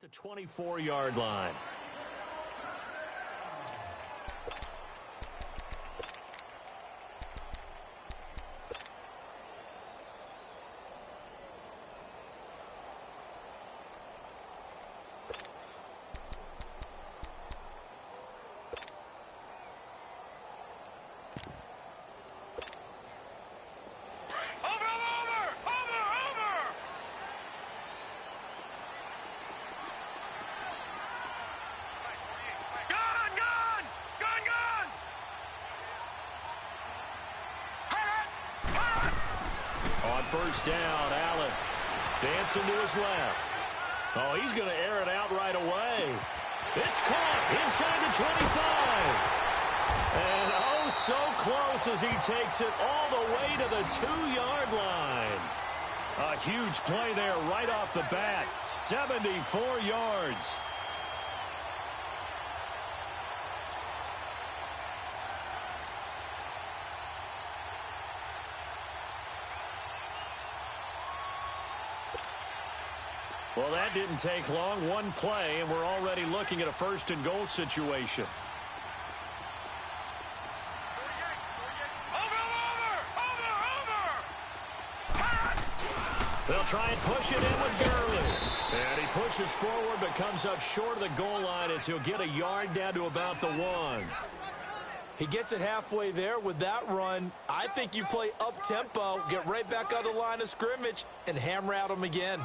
at the 24-yard line. First down, Allen. Dancing to his left. Oh, he's going to air it out right away. It's caught inside the 25. And oh, so close as he takes it all the way to the 2-yard line. A huge play there right off the bat. 74 yards. Well, that didn't take long. One play, and we're already looking at a first-and-goal situation. They'll try and push it in with Gurley. And he pushes forward but comes up short of the goal line as he'll get a yard down to about the 1. He gets it halfway there with that run. I think you play up-tempo, get right back on the line of scrimmage, and hammer at him again.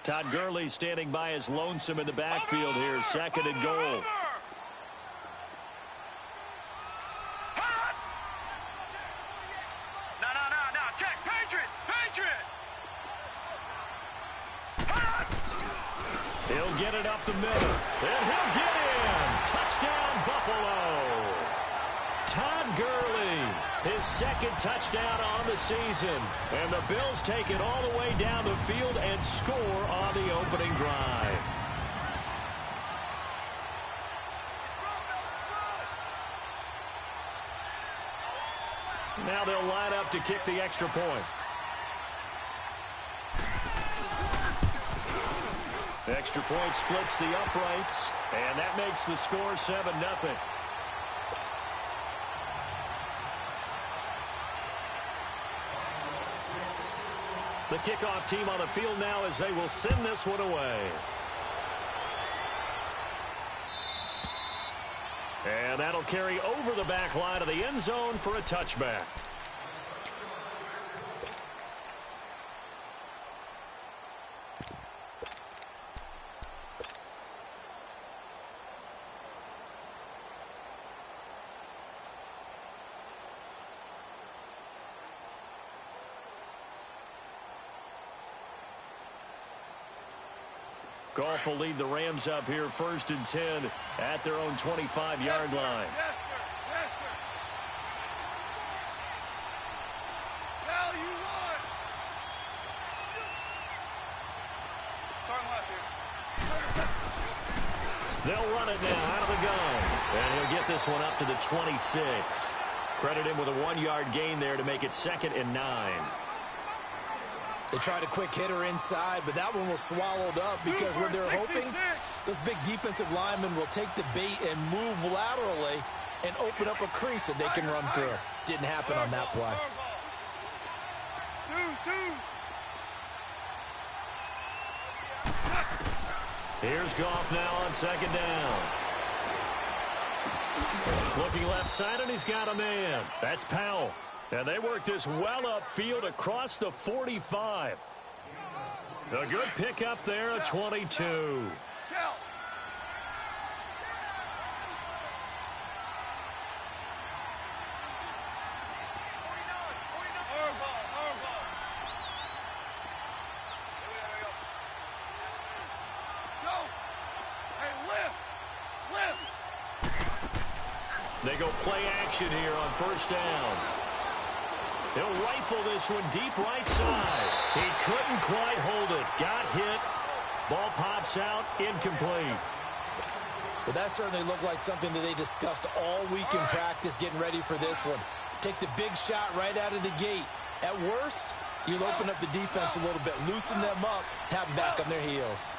Todd Gurley standing by as lonesome in the backfield here, second and goal. No, check, Patriot! He'll get it up the middle, and he'll get in. Touchdown, Buffalo. Todd Gurley, his second touchdown on the season. And the Bills take it all the way down the field and score on the opening drive. Now they'll line up to kick the extra point. The extra point splits the uprights, and that makes the score 7-0. The kickoff team on the field now as they will send this one away. And that'll carry over the back line of the end zone for a touchback. Goff will lead the Rams up here first and 10 at their own 25-yard line. They'll run it now out of the gun. And he'll get this one up to the 26. Credit him with a 1-yard gain there to make it 2nd and 9. They tried a quick hitter inside, but that one was swallowed up because what they're hoping, those big defensive linemen will take the bait and move laterally and open up a crease that they can run through. Didn't happen on that play. Here's Goff now on 2nd down. Looking left side, and he's got a man. That's Powell. And they work this well upfield across the 45. A good pickup there at 22. They go play action here on first down. He'll rifle this one deep right side. He couldn't quite hold it. Got hit. Ball pops out. Incomplete. Well, that certainly looked like something that they discussed all week in practice getting ready for this one. Take the big shot right out of the gate. At worst, you'll open up the defense a little bit, loosen them up, have them back on their heels.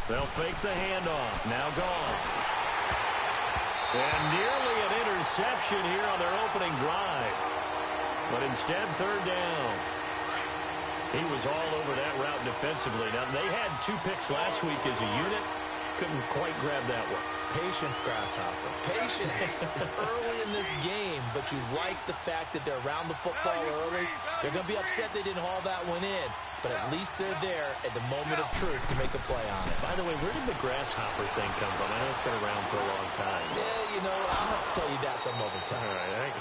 They'll fake the handoff. Now gone. And nearly an interception here on their opening drive. But instead, third down. He was all over that route defensively. Now, they had 2 picks last week as a unit. Couldn't quite grab that one. Patience, Grasshopper. Patience. It's early in this game, but you like the fact that they're around the football early. They're going to be upset they didn't haul that one in, but at least they're there at the moment of truth to make a play on it. By the way, where did the grasshopper thing come from? I know it's been around for a long time. Yeah, you know, I'll have to tell you that some other time. All right,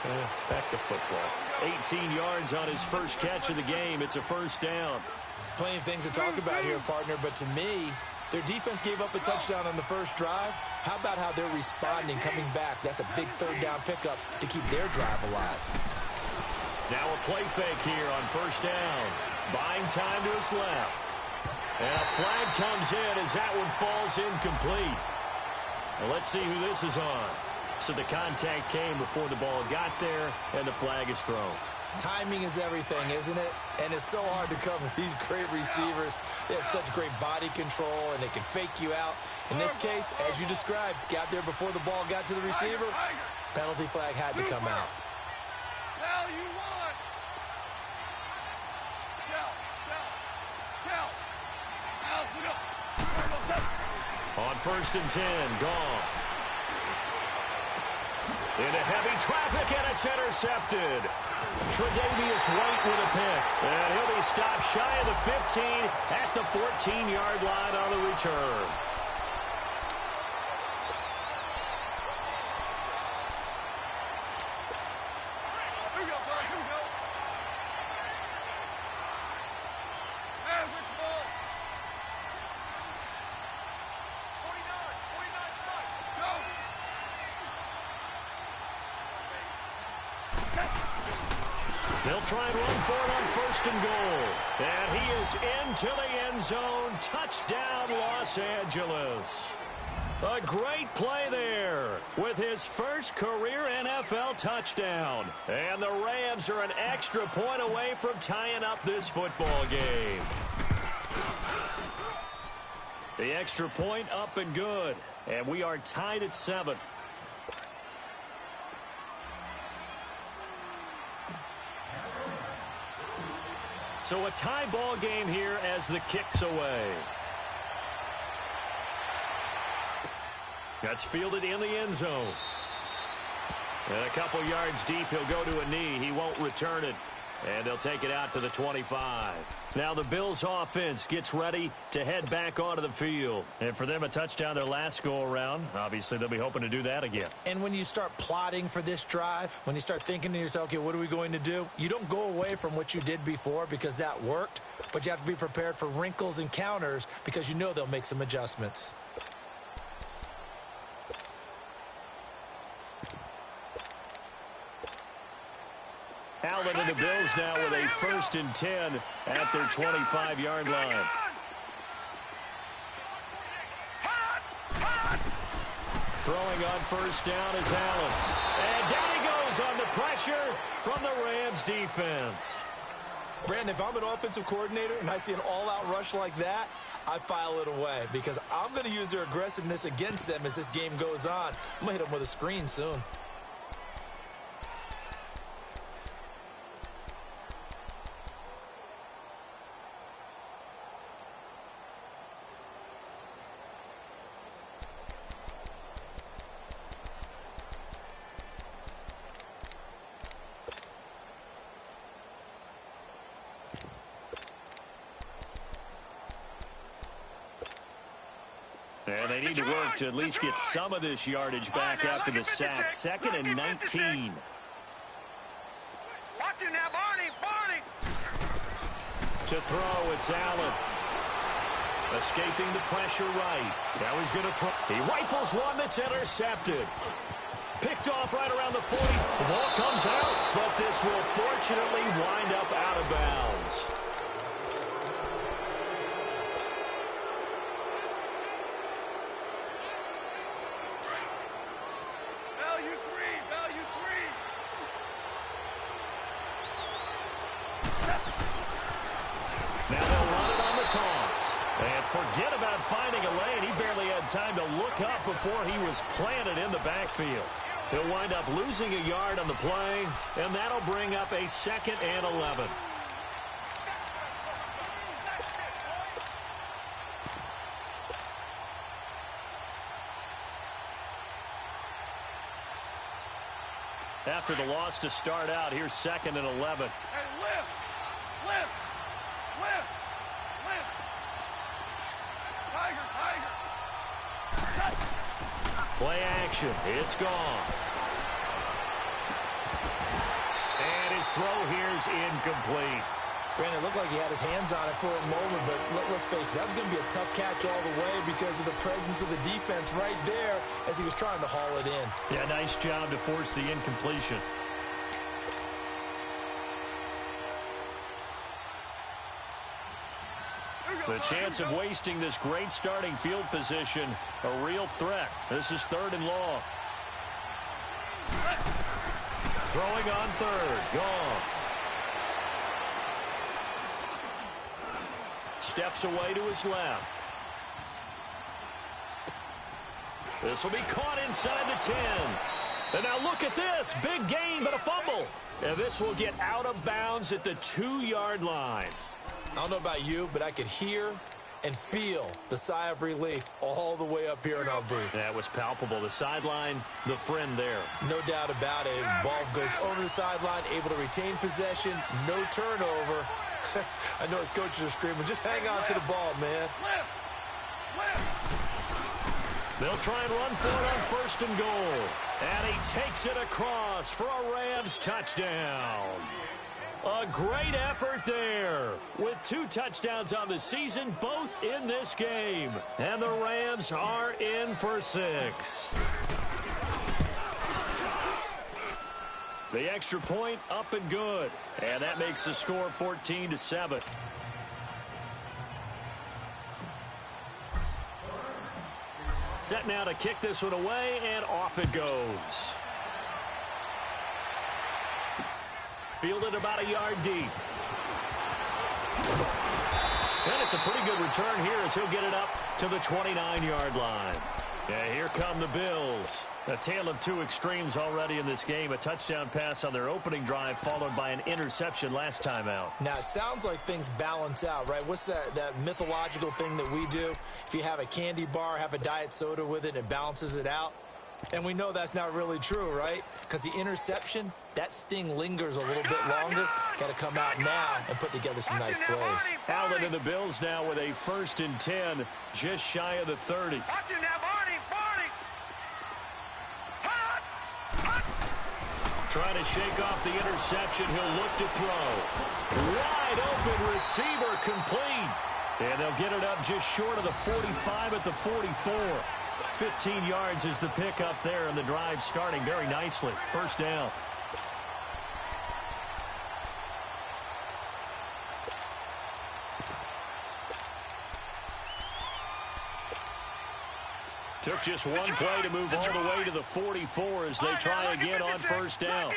back to football. 18 yards on his first catch of the game. It's a first down. Plenty of things to talk about here, partner, but to me, their defense gave up a touchdown on the first drive. How about how they're responding, coming back? That's a big third down pickup to keep their drive alive. Now a play fake here on first down. Buying time to his left. And a flag comes in as that one falls incomplete. Well, let's see who this is on. So the contact came before the ball got there, and the flag is thrown. Timing is everything, isn't it? And it's so hard to cover these great receivers. They have such great body control, and they can fake you out. In this case, as you described, got there before the ball got to the receiver. Penalty flag had to come out. Tell you what. On first and 10, Goff. Into heavy traffic, and it's intercepted. Tre'Davious White with a pick. And he'll be stopped shy of the 15 at the 14-yard line on the return. They'll try and run for it on first and goal. And he is into the end zone. Touchdown, Los Angeles. A great play there with his first career NFL touchdown. And the Rams are an extra point away from tying up this football game. The extra point up and good. And we are tied at 7. So a tie ball game here as the kick's away. That's fielded in the end zone. And a couple yards deep, he'll go to a knee. He won't return it. And they'll take it out to the 25. Now the Bills offense gets ready to head back onto the field. And for them, a touchdown their last go-around. Obviously, they'll be hoping to do that again. And when you start plotting for this drive, when you start thinking to yourself, okay, what are we going to do? You don't go away from what you did before because that worked, but you have to be prepared for wrinkles and counters because you know they'll make some adjustments. Allen and the Bills now with a first and 10 at their 25-yard line. Throwing on first down is Allen. And down he goes on the pressure from the Rams defense. Brandon, if I'm an offensive coordinator and I see an all-out rush like that, I file it away because I'm going to use their aggressiveness against them as this game goes on. I'm going to hit them with a screen soon. And they need to work to at least get some of this yardage back after the sack. Second and 19. Watch it now, Barney. To throw, it's Allen. Escaping the pressure right. Now he's going to throw. He rifles one that's intercepted. Picked off right around the 40. The ball comes out, but this will fortunately unfortunately wind up out of bounds. Value three, value three. Now they'll run it on the toss. And forget about finding a lane. He barely had time to look up before he was planted in the backfield. He'll wind up losing a yard on the play, and that'll bring up a 2nd and 11. After the loss to start out, here's 2nd and 11. Hey, lift, lift, lift, lift. Tiger, tiger. Play action. It's gone. And his throw here is incomplete. Brandon, it looked like he had his hands on it for a moment, but let's face it, that was going to be a tough catch all the way because of the presence of the defense right there as he was trying to haul it in. Yeah, nice job to force the incompletion. The chance of wasting this great starting field position, a real threat. This is 3rd and long. Throwing on 3rd. Gone. Steps away to his left. This will be caught inside the 10. And now look at this. Big gain, but a fumble. And this will get out of bounds at the 2-yard line. I don't know about you, but I could hear and feel the sigh of relief all the way up here in our booth. That was palpable. The sideline, the friend there. No doubt about it. Ball goes over the sideline, able to retain possession, no turnover. I know his coaches are screaming, just hang on to the ball, man. They'll try and run for it on 1st and goal. And he takes it across for a Rams touchdown. A great effort there with 2 touchdowns on the season, both in this game. And the Rams are in for 6. The extra point up and good. And that makes the score 14-7. Set now to kick this one away, and off it goes. Fielded about a yard deep. And it's a pretty good return here as he'll get it up to the 29-yard line. Yeah, here come the Bills. A tale of 2 extremes already in this game. A touchdown pass on their opening drive followed by an interception last time out. Now, it sounds like things balance out, right? What's that mythological thing that we do? If you have a candy bar, have a diet soda with it, it balances it out. And we know that's not really true, right? Because the interception, that sting lingers a little bit longer. Got to come out now and put together some nice plays. Allen and the Bills now with a 1st and 10, just shy of the 30. Trying to shake off the interception. He'll look to throw. Wide open receiver complete. And they'll get it up just short of the 45 at the 44. 15 yards is the pickup there, and the drive starting very nicely. 1st down. Took just one play to move all the way to the 44 as they try again on 1st down.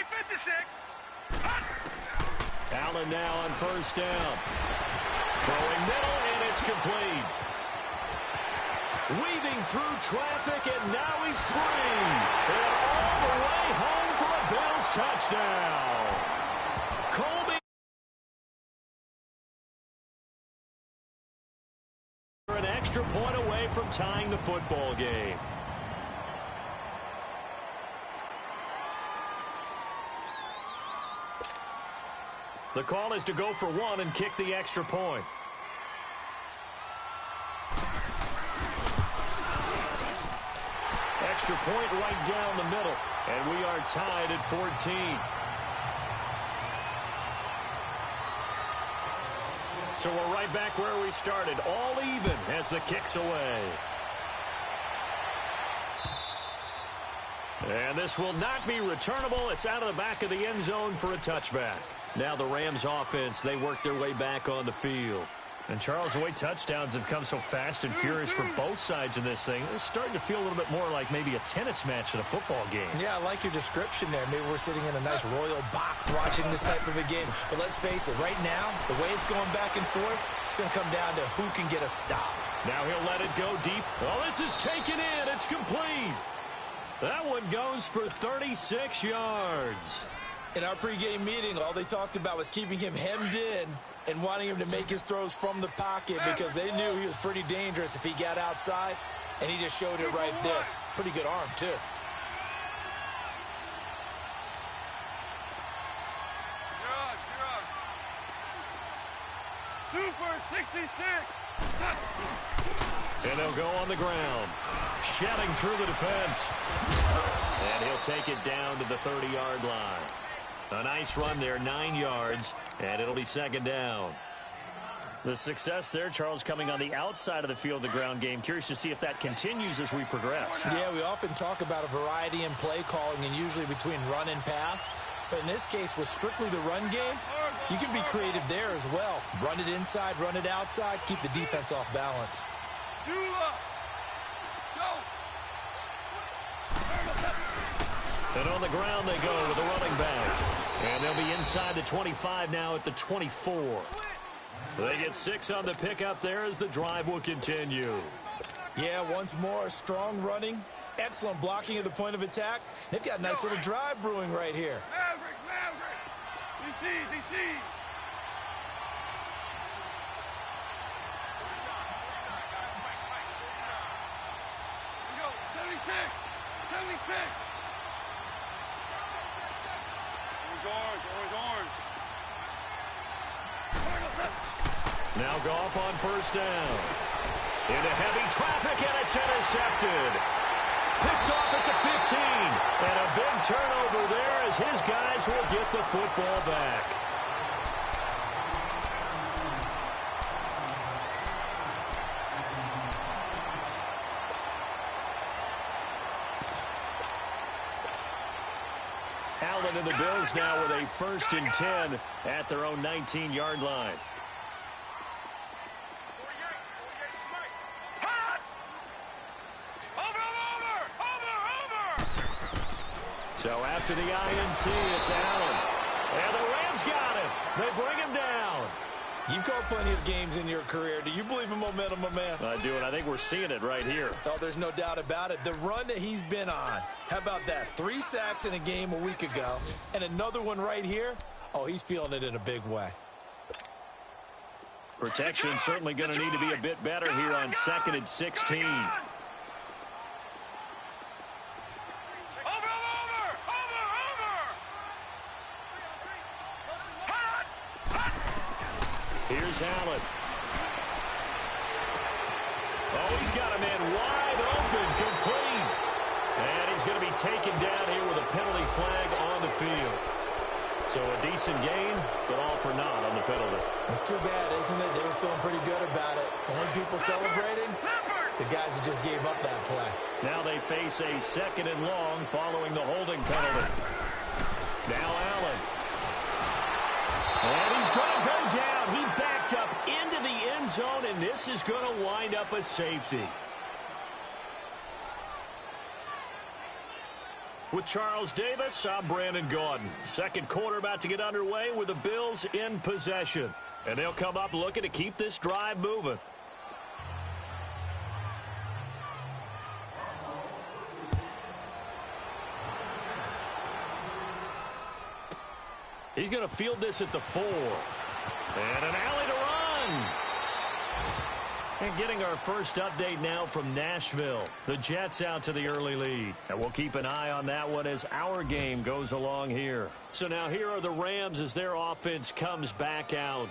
Allen now on 1st down. Throwing middle, and it's complete. Weaving through traffic, and now he's free. And all the way home for a Bills touchdown. Colby. An extra point away from tying the football game. The call is to go for 1 and kick the extra point. Extra point right down the middle, and we are tied at 14. So we're right back where we started, all even as the kick's away. And this will not be returnable. It's out of the back of the end zone for a touchback. Now the Rams offense, they work their way back on the field. And Charles, the way touchdowns have come so fast and furious for both sides of this thing, it's starting to feel a little bit more like maybe a tennis match in a football game. Yeah, I like your description there. Maybe we're sitting in a nice royal box watching this type of a game. But let's face it, right now, the way it's going back and forth, it's going to come down to who can get a stop. Now he'll let it go deep. Oh, this is taken in. It's complete. That one goes for 36 yards. In our pregame meeting, all they talked about was keeping him hemmed in and wanting him to make his throws from the pocket because they knew he was pretty dangerous if he got outside, and he just showed it right there. Pretty good arm, too. You're on. 66. And they'll go on the ground, shedding through the defense. And he'll take it down to the 30-yard line. A nice run there, 9 yards, and it'll be second down. The success there, Charles, coming on the outside of the field, the ground game. Curious to see if that continues as we progress. Yeah, we often talk about a variety in play calling and usually between run and pass. But in this case, with strictly the run game, you can be creative there as well. Run it inside, run it outside, keep the defense off balance. And on the ground they go with the running back. And they'll be inside the 25 now at the 24. So they get 6 on the pickup there as the drive will continue. Yeah, once more, strong running, excellent blocking at the point of attack. They've got a nice little drive brewing right here. Maverick. DC. We go. 76. Orange. Now Goff on first down. Into heavy traffic, and it's intercepted. Picked off at the 15. And a big turnover there as his guys will get the football back. Allen and the Bills now with a 1st and 10 at their own 19-yard line. So after the INT, it's Allen. And the Rams got him. They bring him down. You've called plenty of games in your career. Do you believe in momentum, my man? I do, and I think we're seeing it right here. Oh, there's no doubt about it. The run that he's been on, how about that? 3 sacks in a game a week ago, and another one right here. Oh, he's feeling it in a big way. Protection certainly going to need to be a bit better here on 2nd and 16. Here's Allen. Oh, he's got a man wide open, complete. And he's going to be taken down here with a penalty flag on the field. So a decent gain, but all for naught on the penalty. It's too bad, isn't it? They were feeling pretty good about it. Only people celebrating, the guys who just gave up that play. Now they face a 2nd and long following the holding penalty. Now Allen. And he's going to go down. He backed up into the end zone, and this is going to wind up a safety. With Charles Davis, I'm Brandon Gaudin. Second quarter about to get underway with the Bills in possession. And they'll come up looking to keep this drive moving. He's going to field this at the 4. And an alley to run. And getting our first update now from Nashville. The Jets out to the early lead. And we'll keep an eye on that one as our game goes along here. So now here are the Rams as their offense comes back out.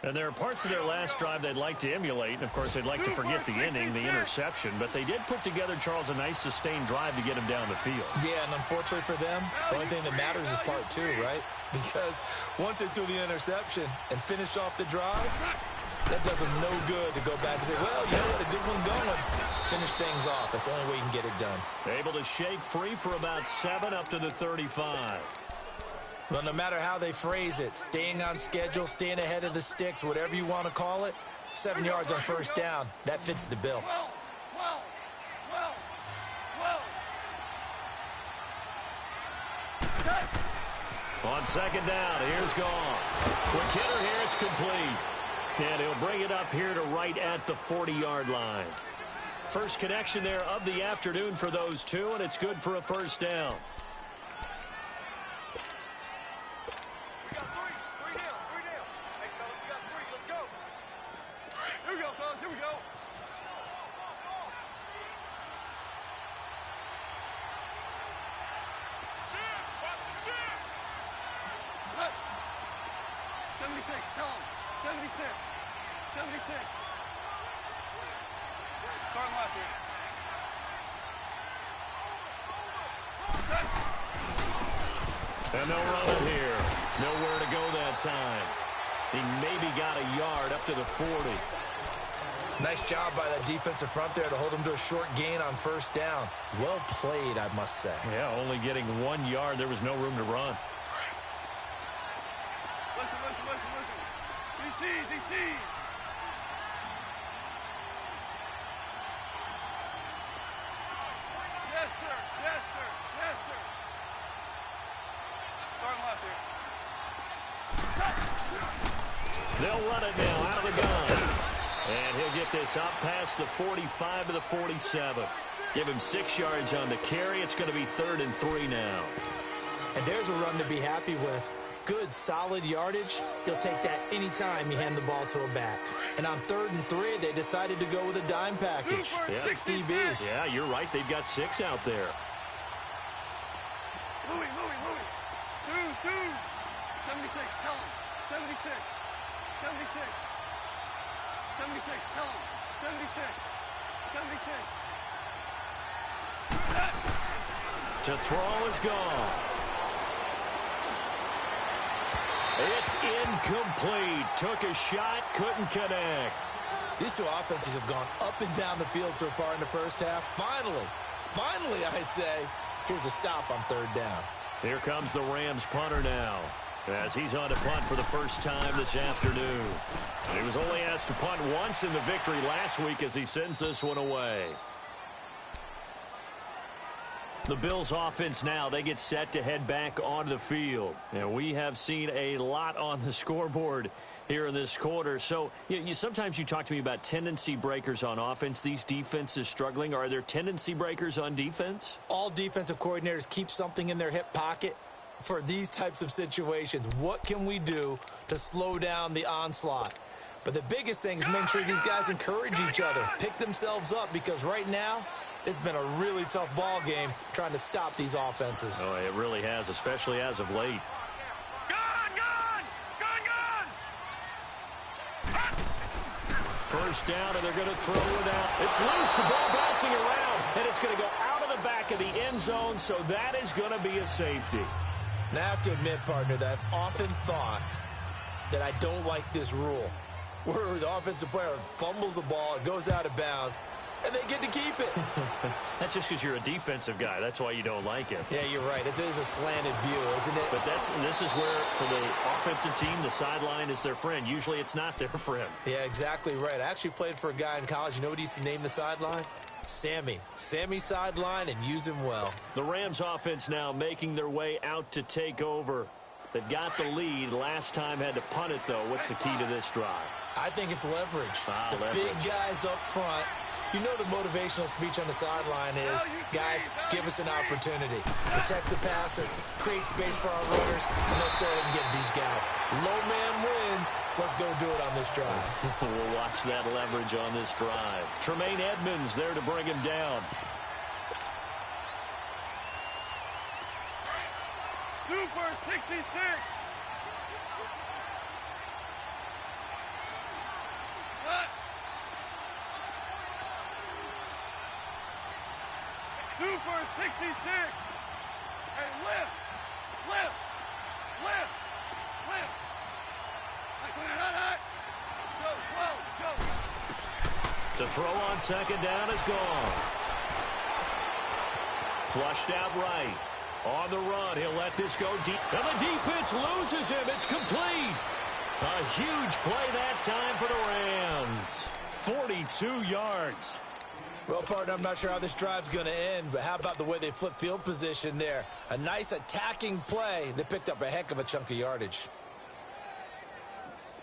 And there are parts of their last drive they'd like to emulate. And, of course, they'd like to forget the inning, the interception. But they did put together, Charles, a nice sustained drive to get him down the field. Yeah, and unfortunately for them, the only thing that matters is part 2, right? Because once they threw the interception and finished off the drive, that does them no good to go back and say, well, you know what, a good one going. Finish things off. That's the only way you can get it done. Able to shake free for about 7 up to the 35. Well, no matter how they phrase it, staying on schedule, staying ahead of the sticks, whatever you want to call it, 7 yards on first down, that fits the bill. 12, 12, 12, 12. On second down, here's Goff. Quick hitter here, it's complete. And he'll bring it up here to right at the 40-yard line. First connection there of the afternoon for those two, and it's good for a first down. We got three down. Hey, fellas, we got three. Let's go. Here we go, fellas. Here we go. Cut. 76, tell him. 76. 76. Starting left here. And they'll run it here. Nowhere to go that time. He maybe got a yard up to the 40. Nice job by that defensive front there to hold him to a short gain on first down. Well played, I must say. Yeah, only getting 1 yard. There was no room to run. Listen. DC. Yes, sir. Starting left here. They'll run it now out of the gun. And he'll get this up past the 45 to the 47. Give him 6 yards on the carry. It's going to be 3rd and 3 now. And there's a run to be happy with. Good, solid yardage. He'll take that anytime you hand the ball to a back. And on 3rd and 3, they decided to go with a dime package. 6 DBs. Yeah, you're right. They've got 6 out there. Louis. 2. 76, tell him. 76. 76, tell him. 76. To throw is gone. It's incomplete. Took a shot, couldn't connect. These two offenses have gone up and down the field so far in the first half. Finally, I say, here's a stop on 3rd down. Here comes the Rams punter now, as he's on to punt for the first time this afternoon. He was only asked to punt once in the victory last week as he sends this one away. The Bills offense now, they get set to head back onto the field. And we have seen a lot on the scoreboard here in this quarter. So sometimes you talk to me about tendency breakers on offense. These defenses struggling. Are there tendency breakers on defense? All defensive coordinators keep something in their hip pocket for these types of situations. What can we do to slow down the onslaught? But the biggest thing is making sure these guys encourage each other, pick themselves up, because right now, it's been a really tough ball game trying to stop these offenses. Oh, it really has, especially as of late. First down, and they're going to throw it out. It's loose, the ball bouncing around, and it's going to go out of the back of the end zone, so that is going to be a safety. Now, I have to admit, partner, that I've often thought that I don't like this rule, where the offensive player fumbles the ball, it goes out of bounds, and they get to keep it. That's just because you're a defensive guy. That's why you don't like it. Yeah, you're right. It is a slanted view, isn't it? But this is where, for the offensive team, the sideline is their friend. Usually it's not their friend. Yeah, exactly right. I actually played for a guy in college. You know what he used to name the sideline? Sammy. Sammy sideline, and use him well. The Rams offense now making their way out to take over. They've got the lead. Last time had to punt it, though. What's the key to this drive? I think it's leverage. Leverage. Big guys up front. You know the motivational speech on the sideline is, guys, give us an opportunity. Protect the passer, create space for our runners, and let's go ahead and get these guys. Low man wins. Let's go do it on this drive. We'll watch that leverage on this drive. Tremaine Edmonds there to bring him down. Super 66. Super 66. Hey, lift. Go. To throw on second down is gone. Flushed out right. On the run, he'll let this go deep. And the defense loses him. It's complete. A huge play that time for the Rams. 42 yards. Well, partner, I'm not sure how this drive's going to end, but how about the way they flip field position there? A nice attacking play. They picked up a heck of a chunk of yardage.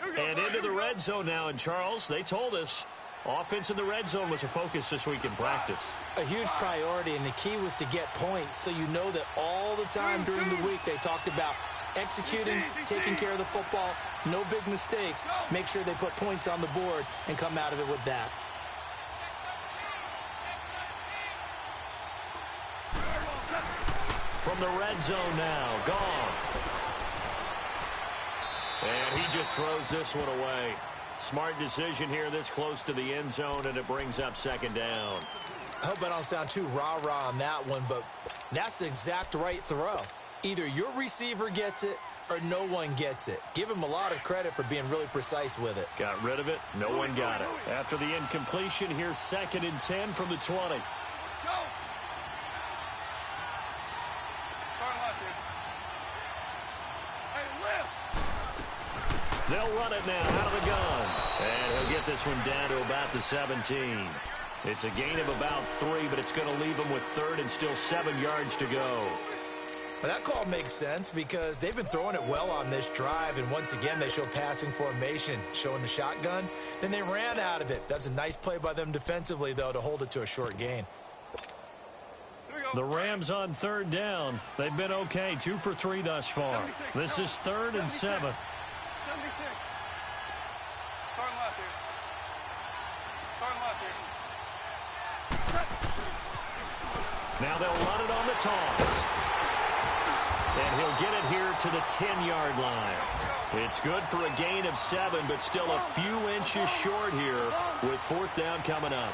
And into the red zone now. And, Charles, they told us offense in the red zone was a focus this week in practice. A huge priority, and the key was to get points. So you know that all the time during the week they talked about executing, taking care of the football, no big mistakes. Make sure they put points on the board and come out of it with that. From the red zone now, Goff. And he just throws this one away. Smart decision here this close to the end zone, and it brings up second down. I hope I don't sound too rah-rah on that one, but that's the exact right throw. Either your receiver gets it or no one gets it. Give him a lot of credit for being really precise with it. Got rid of it. No one got it. After the incompletion, here's 2nd and 10 from the 20. Go. Start left here. Hey, lift. They'll run it now out of the gun. And he'll get this one down to about the 17. It's a gain of about 3, but it's going to leave him with 3rd and still 7 yards to go. Well, that call makes sense because they've been throwing it well on this drive, and once again they show passing formation, showing the shotgun. Then they ran out of it. That's a nice play by them defensively, though, to hold it to a short gain. The Rams on 3rd down. They've been okay, 2 for 3 thus far. This is 3rd and 7. 76. Starting left here. Starting left here. Now they'll run it on the toss. And he'll get it here to the 10-yard line. It's good for a gain of 7, but still a few inches short here with 4th down coming up.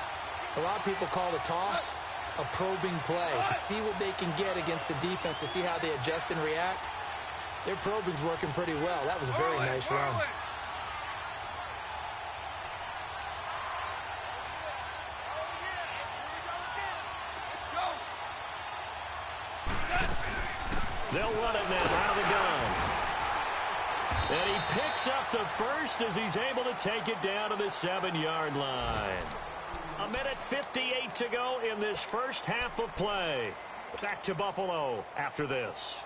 A lot of people call the toss a probing play to see what they can get against the defense, to see how they adjust and react. Their probing's working pretty well. That was a very nice run. They'll run it now out of the gun. And he picks up the first as he's able to take it down to the 7-yard line. 1:58 to go in this first half of play. Back to Buffalo after this.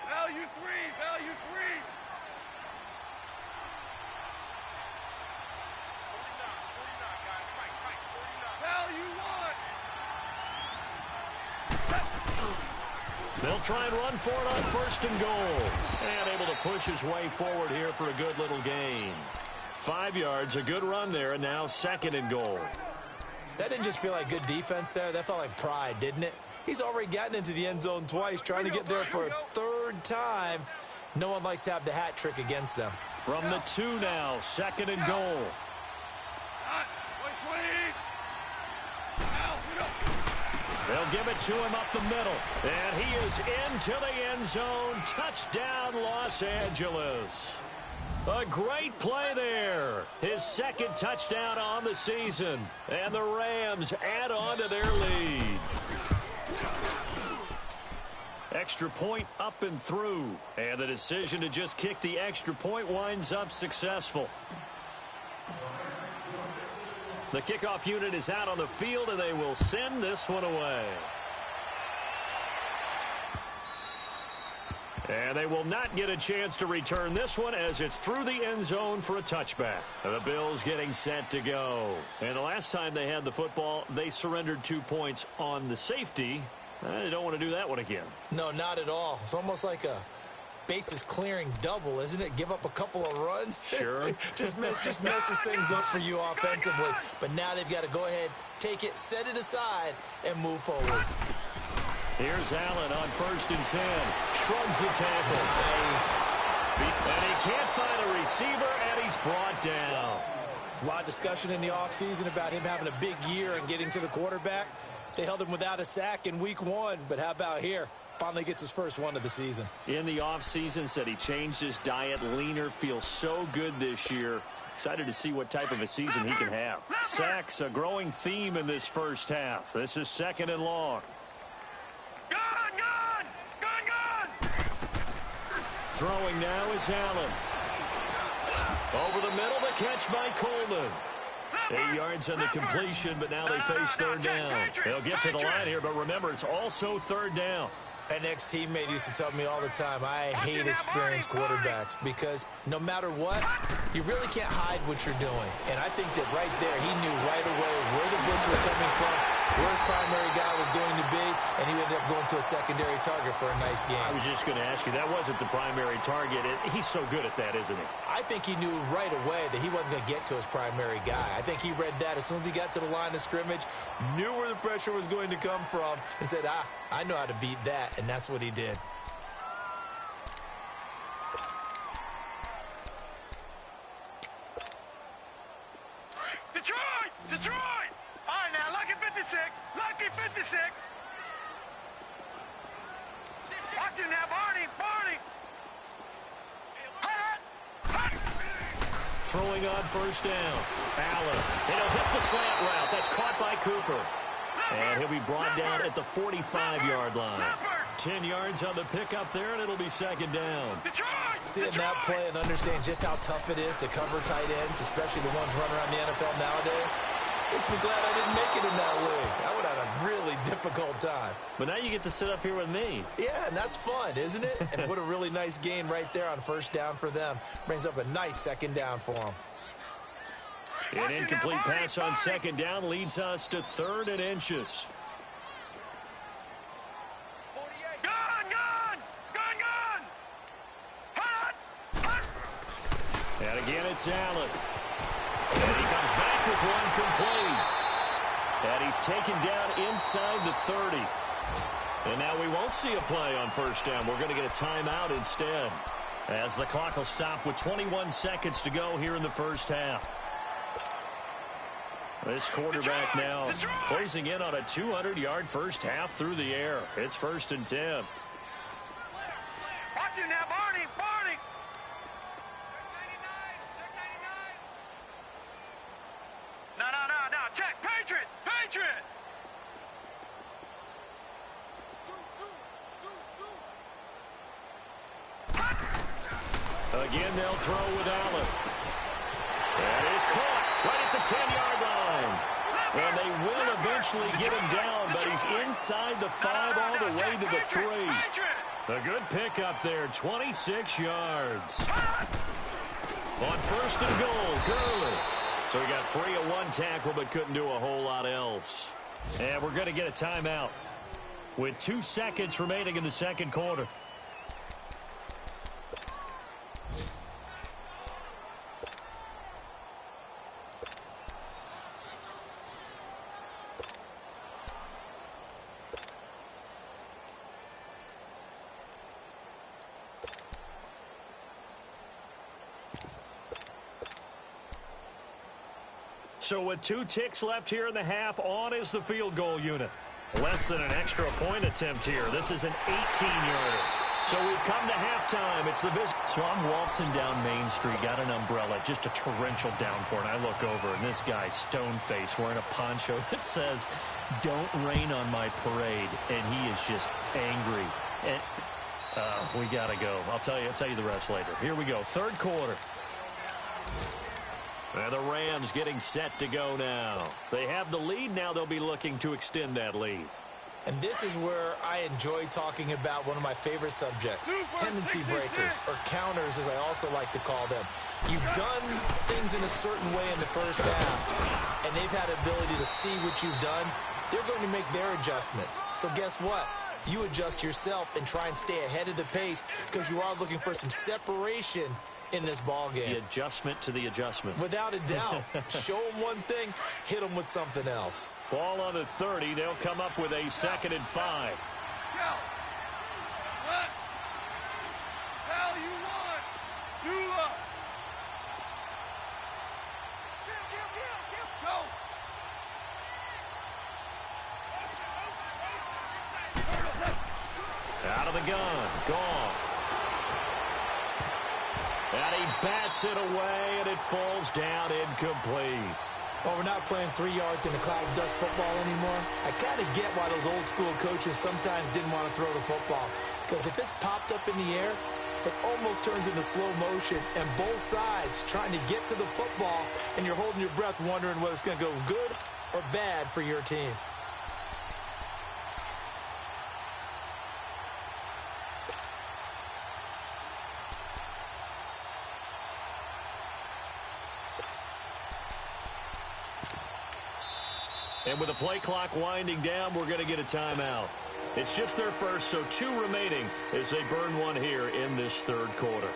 Value 3, value 3. 49, guys. Fight, 49. Value 1. They'll try and run for it on 1st and goal. And able to push his way forward here for a good little gain. 5 yards, a good run there, and now 2nd and goal. That didn't just feel like good defense there. That felt like pride, didn't it? He's already gotten into the end zone twice, trying to get there for a 3rd time. No one likes to have the hat trick against them. From the 2 now, 2nd and goal. They'll give it to him up the middle. And he is into the end zone. Touchdown, Los Angeles. A great play there. His 2nd touchdown on the season. And the Rams add on to their lead. Extra point up and through. And the decision to just kick the extra point winds up successful. The kickoff unit is out on the field, and they will send this one away. And they will not get a chance to return this one as it's through the end zone for a touchback. The Bills getting set to go. And the last time they had the football, they surrendered 2 points on the safety. They don't want to do that one again. No, not at all. It's almost like a bases clearing double, isn't it? Give up a couple of runs. Sure. just messes things up for you offensively. But now they've got to go ahead, take it, set it aside, and move forward. Here's Allen on 1st and 10. Shrugs the tackle. Nice. And he can't find a receiver, and he's brought down. There's a lot of discussion in the offseason about him having a big year and getting to the quarterback. They held him without a sack in week 1, but how about here? Finally gets his first one of the season. In the offseason, said he changed his diet, leaner, feels so good this year. Excited to see what type of a season he can have. Sacks, a growing theme in this first half. This is 2nd and long. Throwing now is Allen. Over the middle, the catch by Coleman. 8 yards on the completion, but now they face 3rd down. They'll get to the line here, but remember, it's also 3rd down. An ex-teammate used to tell me all the time, I hate experienced quarterbacks because no matter what, you really can't hide what you're doing. And I think that right there, he knew right away where the blitz was coming from, where his primary guy was going to be, and he ended up going to a secondary target for a nice game. I was just going to ask you, that wasn't the primary target. He's so good at that, isn't he? I think he knew right away that he wasn't going to get to his primary guy. I think he read that as soon as he got to the line of scrimmage, knew where the pressure was going to come from, and said, I know how to beat that, and that's what he did. Detroit! Detroit! All right, now, lucky 56. Lucky 56. Watch him now, Barney. Barney. Throwing on 1st down. Allen. It'll hit the slant route. That's caught by Cooper. And he'll be brought down at the 45-yard line. 10 yards on the pickup there, and it'll be 2nd down. Seeing that play and understanding just how tough it is to cover tight ends, especially the ones running around the NFL nowadays, makes me glad I didn't make it in that league. I would have had a really difficult time. But now you get to sit up here with me. Yeah, and that's fun, isn't it? And what a really nice gain right there on 1st down for them. Brings up a nice 2nd down for them. An incomplete pass on 2nd down leads us to 3rd and inches. And again, it's Allen. And he comes back with one complete. And he's taken down inside the 30. And now we won't see a play on 1st down. We're going to get a timeout instead, as the clock will stop with 21 seconds to go here in the first half. This quarterback now closing in on a 200-yard first half through the air. It's 1st and 10. Watch him now, Barney. Barney. No. Check. Patriot. Patriot. Again, they'll throw with Allen. That is caught right at the 10-yard line. And they will eventually get him down, but he's inside the 5 all the way to the 3. A good pickup there, 26 yards. On 1st and goal, Gurley. So he got free of one tackle, but couldn't do a whole lot else. And we're going to get a timeout with 2 seconds remaining in the 2nd quarter. So with 2 ticks left here in the half, on is the field goal unit. Less than an extra point attempt here. This is an 18-yarder. So we've come to halftime. It's the visit. So I'm waltzing down Main Street, got an umbrella, just a torrential downpour, and I look over, and this guy's stone-faced wearing a poncho that says, "Don't rain on my parade," and he is just angry. And we got to go. I'll tell you the rest later. Here we go, 3rd quarter. And the Rams getting set to go now. They have the lead. Now they'll be looking to extend that lead. And this is where I enjoy talking about one of my favorite subjects, tendency breakers, or counters as I also like to call them. You've done things in a certain way in the first half, and they've had ability to see what you've done. They're going to make their adjustments. So guess what? You adjust yourself and try and stay ahead of the pace because you are looking for some separation in this ball game. The adjustment to the adjustment. Without a doubt. Show them one thing, hit them with something else. Ball on the 30. They'll come up with a 2nd and 5. What? Hell you want? Do up. Kill. Go. Out of the gun. Gone. And he bats it away, and it falls down incomplete. Well, we're not playing 3 yards in a cloud of dust football anymore. I kind of get why those old school coaches sometimes didn't want to throw the football. Because if it's popped up in the air, it almost turns into slow motion, and both sides trying to get to the football, and you're holding your breath wondering whether it's going to go good or bad for your team. And with the play clock winding down, we're going to get a timeout. It's just their first, so 2 remaining as they burn one here in this third quarter.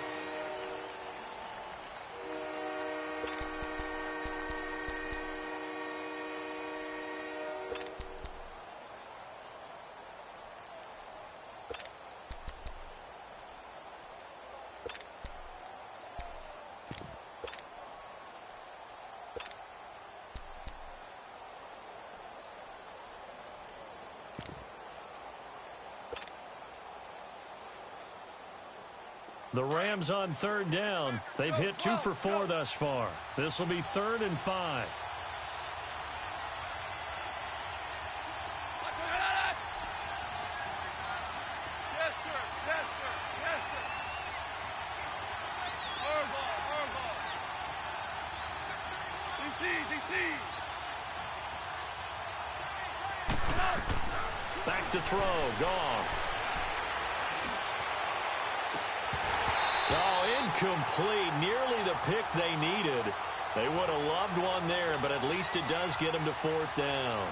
The Rams on third down. They've hit 2 for 4 thus far. This will be 3rd and 5. Yes, sir. Yes, sir. Yes, sir. Hard ball. DC. Back to throw. Gone. Oh, incomplete. Nearly the pick they needed. They would have loved one there, but at least it does get them to 4th down.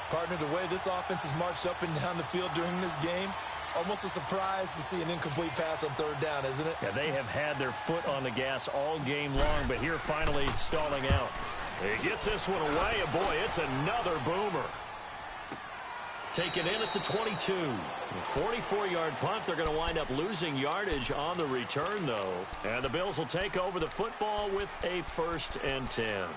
Partner, the way this offense has marched up and down the field during this game, it's almost a surprise to see an incomplete pass on 3rd down, isn't it? Yeah, they have had their foot on the gas all game long, but here finally stalling out. He gets this one away, and boy, it's another boomer. Taken in at the 22. A 44-yard punt. They're going to wind up losing yardage on the return, though. And the Bills will take over the football with a 1st and 10.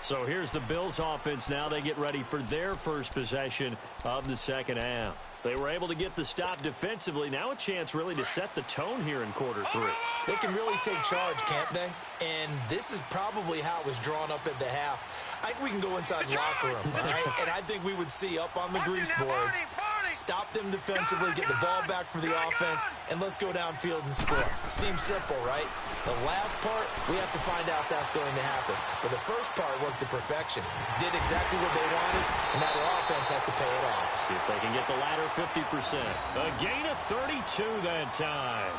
So here's the Bills offense now. They get ready for their first possession of the second half. They were able to get the stop defensively. Now a chance really to set the tone here in quarter 3. They can really take charge, can't they? And this is probably how it was drawn up at the half. I think we can go inside the locker room, all right? And I think we would see up on the grease boards, stop them defensively, get the ball back for the offense, and let's go downfield and score. Seems simple, right? The last part, we have to find out if that's going to happen. But the first part worked to perfection. Did exactly what they wanted, and now their offense has to pay it off. See if they can get the latter 50%. A gain of 32 that time.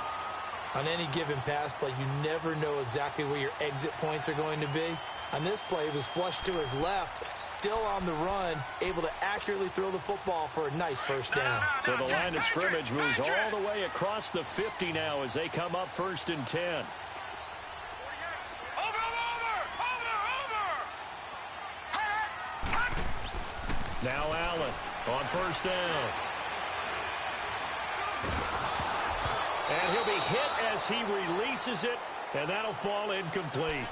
On any given pass play, you never know exactly where your exit points are going to be. On this play, it was flushed to his left, still on the run, able to accurately throw the football for a nice 1st down. So the line of scrimmage moves all the way across the 50 now as they come up 1st and 10. Now Allen on 1st down. And he'll be hit as he releases it, and that'll fall incomplete.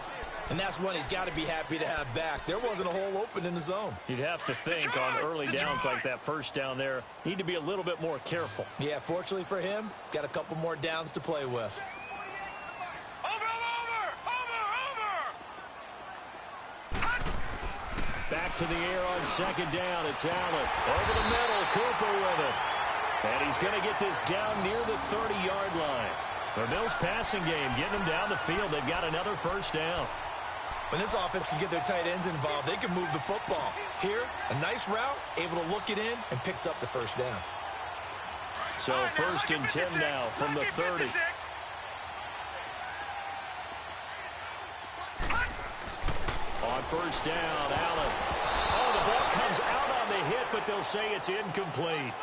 And that's one he's got to be happy to have back. There wasn't a hole open in the zone. You'd have to think on early downs like that 1st down there, need to be a little bit more careful. Yeah, fortunately for him, got a couple more downs to play with. Back to the air on 2nd down. It's Allen. Over the middle, Cooper with it. And he's going to get this down near the 30-yard line. The Bills passing game, getting them down the field. They've got another 1st down. When this offense can get their tight ends involved, they can move the football. Here, a nice route, able to look it in, and picks up the 1st down. So 1st and 10 now from the 30. On 1st down, Allen. Oh, the ball comes out on the hit, but they'll say it's incomplete.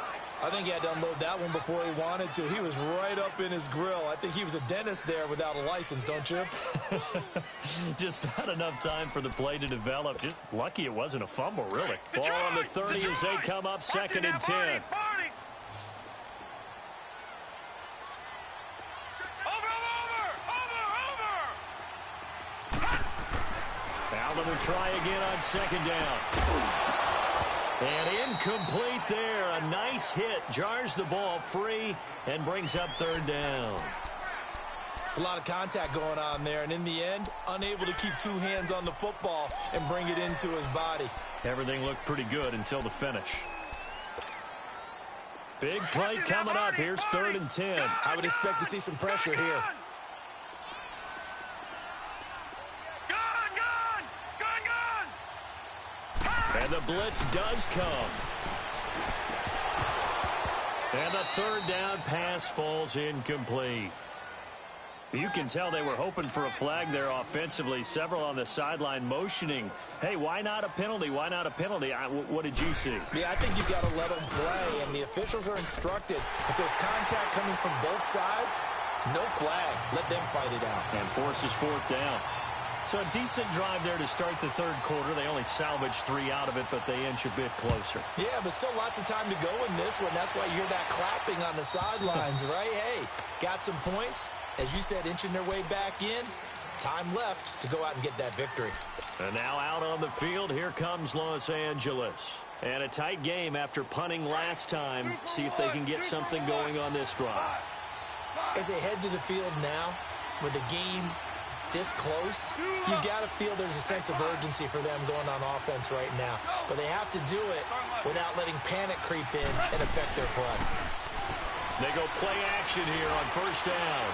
I think he had to unload that one before he wanted to. He was right up in his grill. I think he was a dentist there without a license, don't you? Just not enough time for the play to develop. Just lucky it wasn't a fumble, really. Ball on the 30 as they come up 2nd and 10. Allen will try again on 2nd down. And incomplete there. A nice hit. Jars the ball free and brings up 3rd down. It's a lot of contact going on there, and in the end, unable to keep two hands on the football and bring it into his body. Everything looked pretty good until the finish. Big play coming up. Here's 3rd and 10. I would expect to see some pressure here. And the blitz does come. And the 3rd down pass falls incomplete. You can tell they were hoping for a flag there offensively. Several on the sideline motioning. Hey, why not a penalty? Why not a penalty? What did you see? Yeah, I think you've got to let them play, and the officials are instructed. If there's contact coming from both sides, no flag. Let them fight it out. And forces 4th down. So a decent drive there to start the 3rd quarter. They only salvaged 3 out of it, but they inch a bit closer. Yeah, but still lots of time to go in this one. That's why you hear that clapping on the sidelines, right? Hey, got some points. As you said, inching their way back in. Time left to go out and get that victory. And now out on the field, here comes Los Angeles. And a tight game after punting last time. See if they can get something going on this drive. As they head to the field now, with the game this close, you got to feel there's a sense of urgency for them going on offense right now. But they have to do it without letting panic creep in and affect their play. They go play action here on 1st down.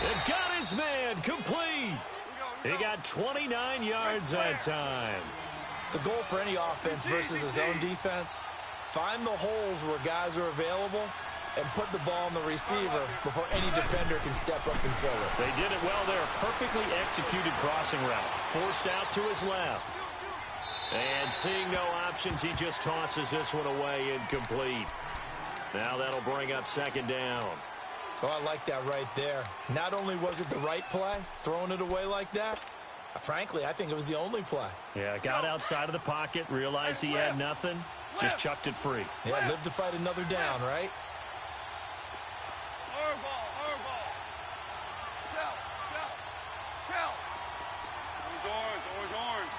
They've got his man complete. He got 29 yards that time. The goal for any offense versus a zone defense, find the holes where guys are available and put the ball on the receiver before any defender can step up and fill it. They did it well there. Perfectly executed crossing route. Forced out to his left. And seeing no options, he just tosses this one away incomplete. Now that'll bring up 2nd down. Oh, I like that right there. Not only was it the right play, throwing it away like that, frankly, I think it was the only play. Yeah, got outside of the pocket, realized he had nothing, just chucked it free. Yeah, live to fight another down, right? Hardball. Shell. Orange.